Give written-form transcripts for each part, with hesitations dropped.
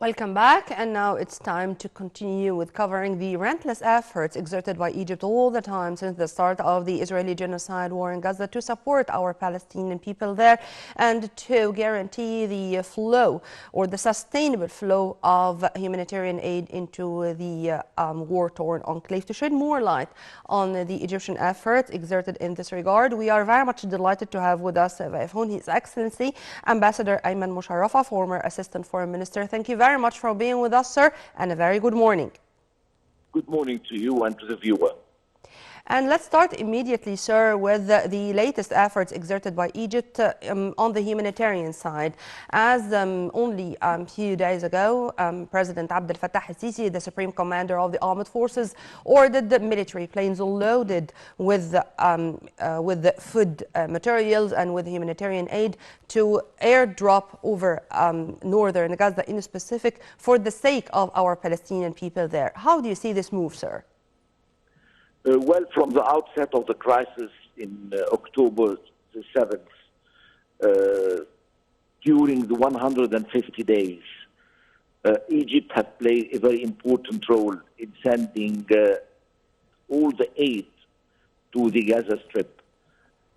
Welcome back, and now it's time to continue with covering the relentless efforts exerted by Egypt all the time since the start of the Israeli genocide war in Gaza to support our Palestinian people there and to guarantee the flow or the sustainable flow of humanitarian aid into the war-torn enclave. To shed more light on the Egyptian efforts exerted in this regard, we are very much delighted to have with us via phone His Excellency Ambassador Ayman Mosharafa, former Assistant Foreign Minister. Thank you very much for being with us, sir, and a very good morning. Good morning to you and to the viewer. And let's start immediately, sir, with the latest efforts exerted by Egypt on the humanitarian side. As only a few days ago, President Abdel Fattah al-Sisi, the Supreme Commander of the Armed Forces, ordered the military planes loaded with food materials and with humanitarian aid to airdrop over northern Gaza in specific for the sake of our Palestinian people there. How do you see this move, sir? Well, from the outset of the crisis in October the 7th, during the 150 days, Egypt has played a very important role in sending all the aid to the Gaza Strip.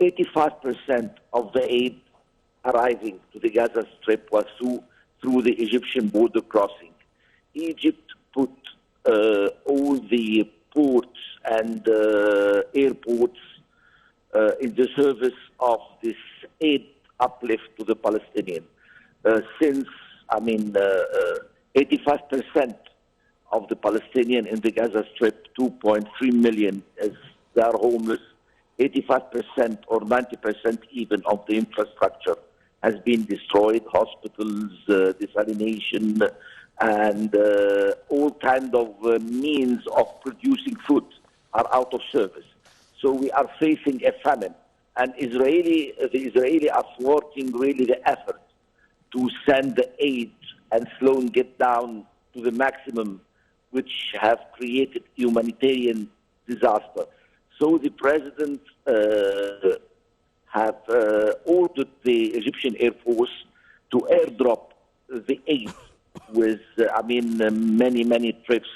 85% of the aid arriving to the Gaza Strip was through the Egyptian border crossing. Egypt put all the ports and airports in the service of this aid uplift to the Palestinians. Since, 85% of the Palestinians in the Gaza Strip, 2.3 million, they are homeless. 85% or 90% even of the infrastructure has been destroyed, hospitals, desalination, and all kind of means of producing food are out of service. So we are facing a famine. And the Israeli are thwarting really the effort to send the aid and slowing it down to the maximum, which have created humanitarian disaster. So the president have ordered the Egyptian Air Force to airdrop the aid with, many trips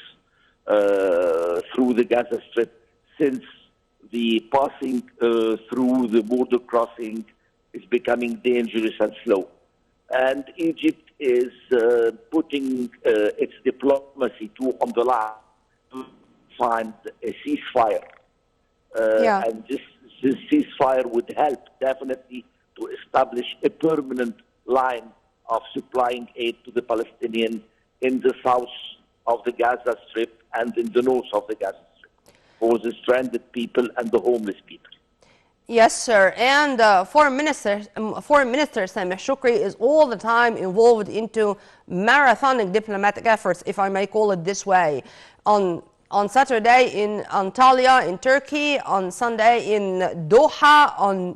through the Gaza Strip, since the passing through the border crossing is becoming dangerous and slow. And Egypt is putting its diplomacy on the line to find a ceasefire. And this ceasefire would help definitely to establish a permanent line of supplying aid to the Palestinians in the south of the Gaza Strip and in the north of the Gaza Strip for the stranded people and the homeless people. Yes, sir. And Foreign Minister Sameh Shukri is all the time involved into marathoning diplomatic efforts, if I may call it this way. On Saturday in Antalya in Turkey, on Sunday in Doha, on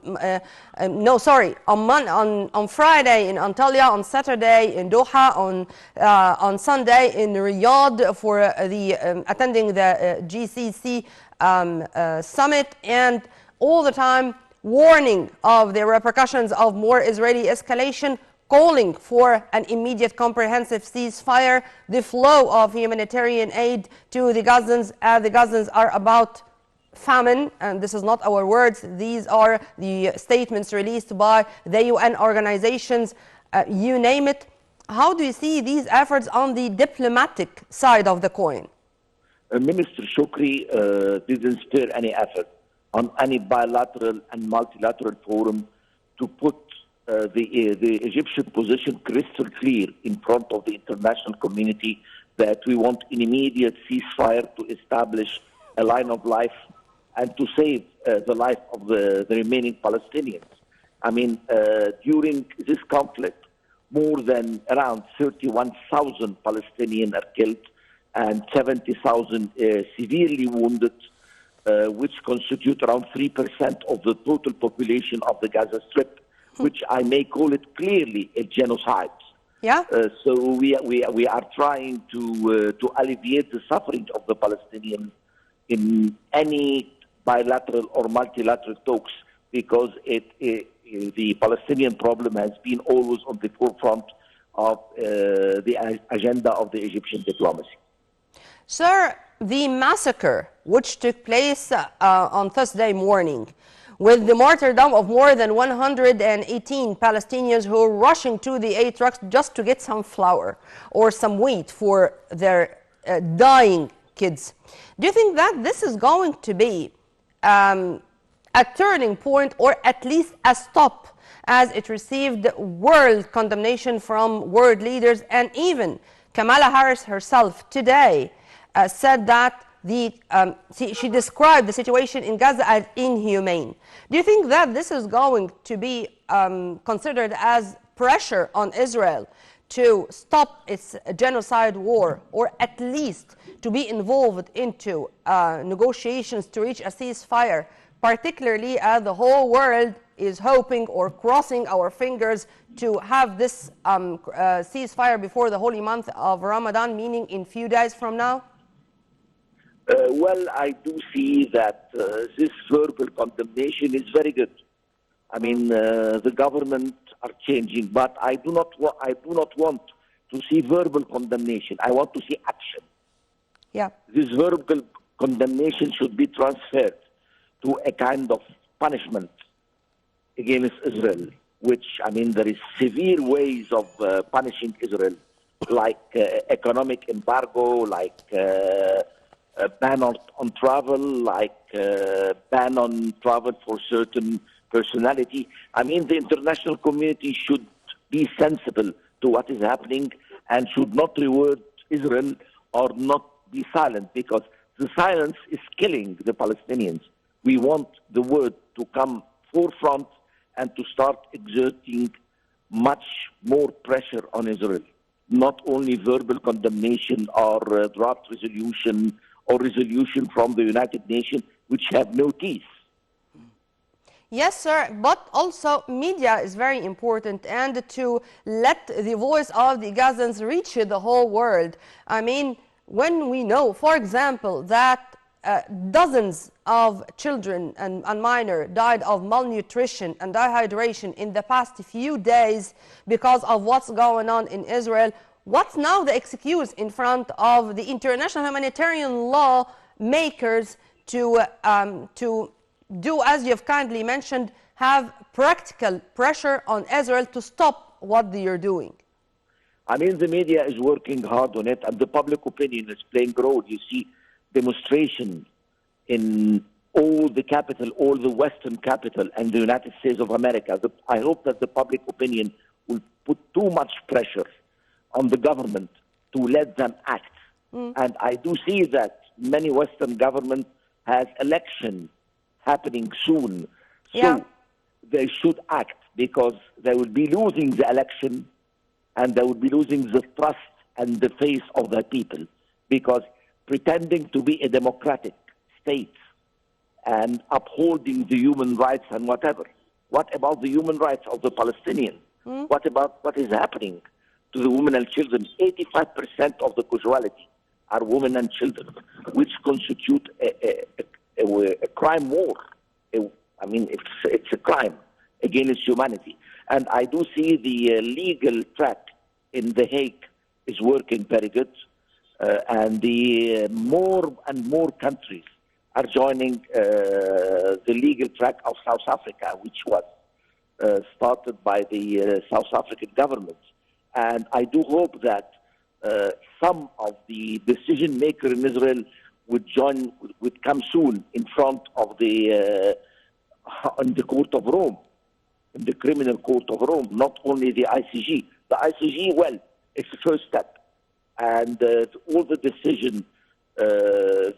Friday in Antalya, on Saturday in Doha, on Sunday in Riyadh for attending the GCC summit, and all the time warning of the repercussions of more Israeli escalation, calling for an immediate comprehensive ceasefire, the flow of humanitarian aid to the Gazans. The Gazans are about famine, and this is not our words, these are the statements released by the UN organizations, you name it. How do you see these efforts on the diplomatic side of the coin? Minister Shukri didn't spare any effort on any bilateral and multilateral forum to put the Egyptian position crystal clear in front of the international community that we want an immediate ceasefire to establish a line of life and to save the life of the remaining Palestinians. During this conflict, more than around 31,000 Palestinians are killed and 70,000 severely wounded, which constitute around 3% of the total population of the Gaza Strip, which I may call it clearly a genocide. Yeah. So we are trying to alleviate the suffering of the Palestinians in any bilateral or multilateral talks, because the Palestinian problem has been always on the forefront of the agenda of the Egyptian diplomacy. Sir, the massacre which took place on Thursday morning, with the martyrdom of more than 118 Palestinians who were rushing to the aid trucks just to get some flour or some wheat for their dying kids. Do you think that this is going to be a turning point, or at least a stop, as it received world condemnation from world leaders, and even Kamala Harris herself today said that she described the situation in Gaza as inhumane. Do you think that this is going to be considered as pressure on Israel to stop its genocide war, or at least to be involved into negotiations to reach a ceasefire, particularly as the whole world is hoping or crossing our fingers to have this ceasefire before the holy month of Ramadan, meaning in few days from now? Well, I do see that this verbal condemnation is very good. I mean, the government are changing, but I do not want to see verbal condemnation. I want to see action. Yeah. This verbal condemnation should be transferred to a kind of punishment against Israel, which, I mean, there is severe ways of punishing Israel, like economic embargo, like a ban on travel, like ban on travel for certain personality. I mean, the international community should be sensible to what is happening and should not reward Israel or not be silent, because the silence is killing the Palestinians. We want the word to come forefront and to start exerting much more pressure on Israel. Not only verbal condemnation or draft resolution or resolution from the United Nations, which have no teeth. Yes, sir, but also media is very important, and to let the voice of the Gazans reach the whole world. I mean, when we know, for example, that dozens of children and minors died of malnutrition and dehydration in the past few days because of what's going on in Israel, what's now the excuse in front of the international humanitarian law makers to do, as you've kindly mentioned, have practical pressure on Israel to stop what they are doing? I mean, the media is working hard on it, and the public opinion is playing a role. You see demonstration in all the capital, all the Western capital, and the United States of America. I hope that the public opinion will put too much pressure on the government to let them act. And I do see that many Western governments has election happening soon. So they should act, because they will be losing the election and they will be losing the trust and the faith of the people, because pretending to be a democratic state and upholding the human rights and whatever. What about the human rights of the Palestinians? What about what is happening to the women and children? 85% of the casualty are women and children, which constitute a crime war. I mean, it's a crime against humanity. And I do see the legal track in The Hague is working very good. And the more and more countries are joining the legal track of South Africa, which was started by the South African government. And I do hope that some of the decision makers in Israel would come soon in front of in the court of Rome, in the criminal court of Rome, not only the ICJ. The ICJ, well, it's the first step. And all the decisions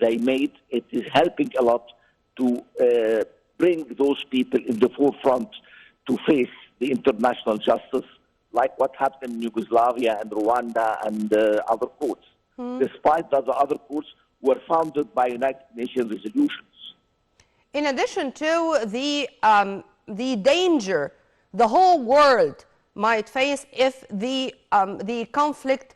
they made, it is helping a lot to bring those people in the forefront to face the international justice, like what happened in Yugoslavia and Rwanda and other courts, despite that the other courts were founded by United Nations resolutions. In addition to the danger the whole world might face if the conflict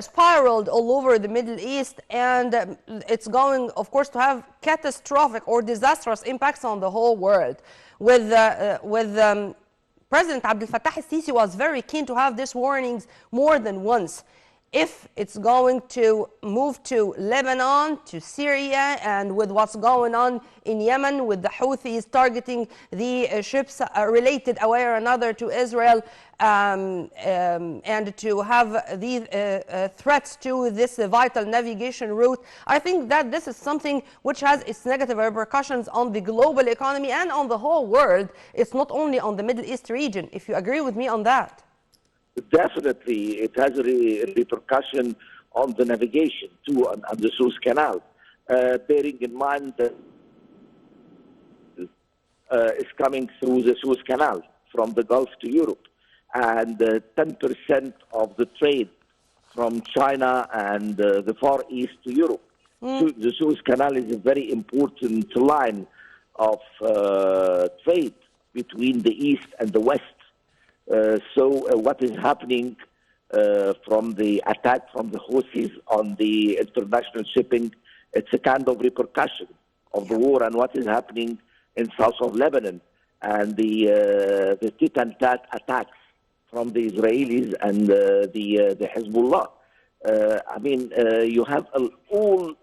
spiraled all over the Middle East, and it's going, of course, to have catastrophic or disastrous impacts on the whole world, with President Abdel Fattah al-Sisi was very keen to have these warnings more than once. If it's going to move to Lebanon, to Syria, and with what's going on in Yemen, with the Houthis targeting the ships related a way or another to Israel, and to have these threats to this vital navigation route, I think that this is something which has its negative repercussions on the global economy and on the whole world. It's not only on the Middle East region, if you agree with me on that. Definitely, it has a repercussion on the navigation too, on the Suez Canal. Bearing in mind that is coming through the Suez Canal from the Gulf to Europe, and 10% of the trade from China and the Far East to Europe. So the Suez Canal is a very important line of trade between the East and the West. So what is happening from the attack from the Houthis on the international shipping, it's a kind of repercussion of the war and what is happening in south of Lebanon and the tit and tat attacks from the Israelis and the Hezbollah. I mean, you have all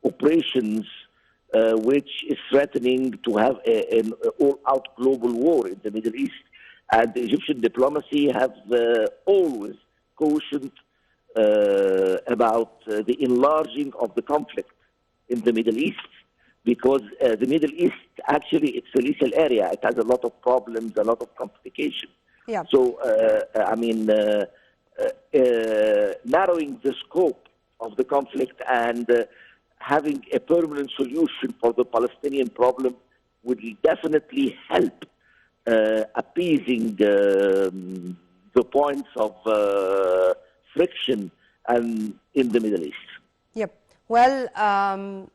operations which is threatening to have an all-out global war in the Middle East. And the Egyptian diplomacy has always cautioned about the enlarging of the conflict in the Middle East, because the Middle East, actually, it's a lethal area. It has a lot of problems, a lot of complications. Yeah. So, I mean, narrowing the scope of the conflict and having a permanent solution for the Palestinian problem would definitely help appeasing the points of friction and in the Middle East. Yep. Well,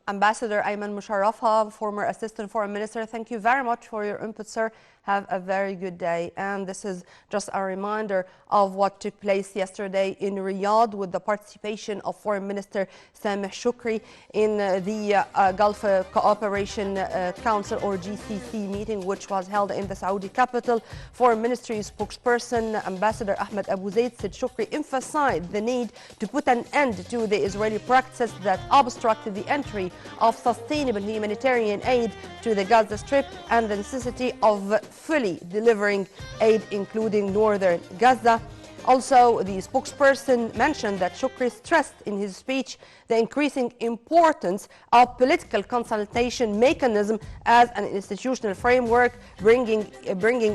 Ambassador Ayman Mosharafa, former Assistant Foreign Minister, thank you very much for your input, sir. Have a very good day. And this is just a reminder of what took place yesterday in Riyadh with the participation of Foreign Minister Sameh Shoukry in the Gulf Cooperation Council or GCC meeting, which was held in the Saudi capital. Foreign Ministry spokesperson Ambassador Ahmed Abu Zaid said Shoukry emphasized the need to put an end to the Israeli practices that obstructed the entry of sustainable humanitarian aid to the Gaza Strip and the necessity of fully delivering aid, including northern Gaza. Also, the spokesperson mentioned that Shoukry stressed in his speech the increasing importance of political consultation mechanism as an institutional framework, bringing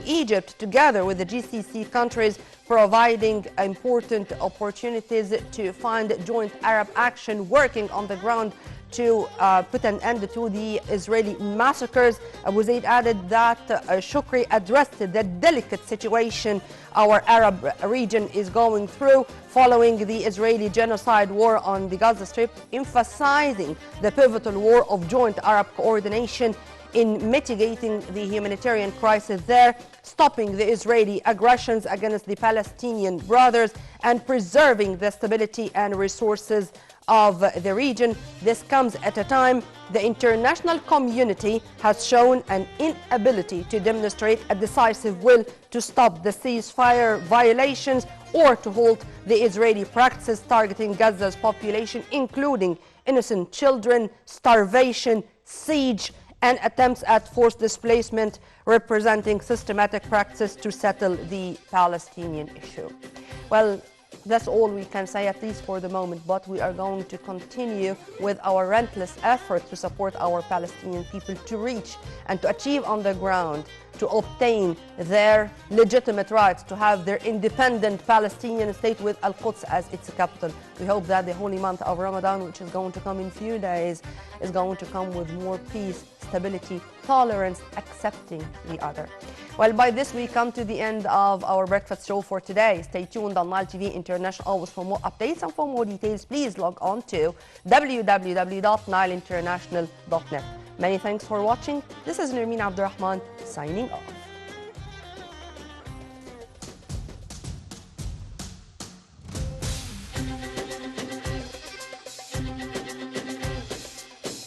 Egypt together with the GCC countries, providing important opportunities to find joint Arab action, working on the ground to put an end to the Israeli massacres. Abu Zaid added that Shoukry addressed the delicate situation our Arab region is going through following the Israeli genocide war on the Gaza Strip, emphasizing the pivotal role of joint Arab coordination in mitigating the humanitarian crisis there, stopping the Israeli aggressions against the Palestinian brothers, and preserving the stability and resources of the region. This comes at a time the international community has shown an inability to demonstrate a decisive will to stop the ceasefire violations or to halt the Israeli practices targeting Gaza's population, including innocent children, starvation, siege, and attempts at forced displacement, representing systematic practice to settle the Palestinian issue. Well, that's all we can say, at least for the moment, but we are going to continue with our relentless effort to support our Palestinian people to reach and to achieve on the ground, to obtain their legitimate rights to have their independent Palestinian state with Al-Quds as its capital. We hope that the holy month of Ramadan, which is going to come in a few days, is going to come with more peace, stability, tolerance, accepting the other. Well, by this we come to the end of our breakfast show for today. Stay tuned on Nile TV International always for more updates, and for more details, please log on to www.nileinternational.net. Many thanks for watching. This is Nermeen Abdurrahman signing off.